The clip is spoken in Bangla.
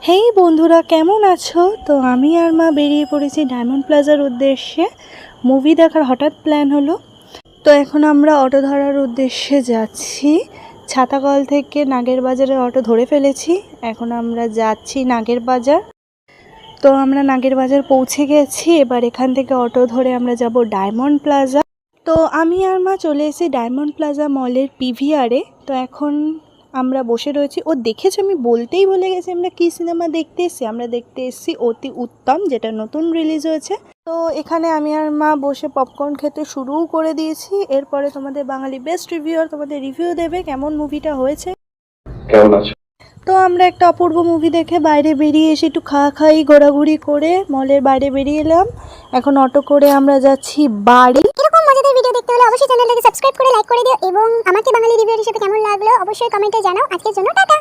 হেই বন্ধুরা, কেমন আছো? তো আমি আর মা বেরিয়ে পড়েছি ডায়মন্ড প্লাজার উদ্দেশ্যে। মুভি দেখার হঠাৎ প্ল্যান হলো। তো এখন আমরা অটো ধরার উদ্দেশ্যে যাচ্ছি। ছাতাকল থেকে নাগের বাজারের অটো ধরে ফেলেছি। এখন আমরা যাচ্ছি নাগের বাজার। তো আমরা নাগের বাজার পৌঁছে গেছি। এবার এখান থেকে অটো ধরে আমরা যাব ডায়মন্ড প্লাজা। তো আমি আর মা চলে এসেছি ডায়মন্ড প্লাজা মলের পিভিআরে। তো এখন আমরা বসে রয়েছি। ও দেখেছো, আমি বলতেই ভুলে গেছি আমরা কী সিনেমা দেখতে এসেছি। আমরা দেখতে এসেছি অতি উত্তম, যেটা নতুন রিলিজ হয়েছে। তো এখানে আমি আর মা বসে পপকর্ন খেতে শুরুও করে দিয়েছি। এরপরে তোমাদের বাঙালি বেস্ট রিভিউয়ার তোমাদের রিভিউ দেবে কেমন মুভিটা হয়েছে। কেমন আছো? তো আমরা একটা অপূর্ব মুভি দেখে বাইরে বেরিয়ে এসে একটু খাওয়াখাই ঘোরাঘুরি করে মলের বাইরে বেরিয়ে এলাম। এখন অটো করে আমরা যাচ্ছি বাড়ি। এরকম মজাদার ভিডিও দেখতে হলে অবশ্যই চ্যানেলটাকে সাবস্ক্রাইব করে লাইক করে দিও এবং আমাকে বাঙালি রিভিউয়ার হিসেবে কেমন লাগলো অবশ্যই কমেন্টে জানাও। আজকের জন্য টাটা।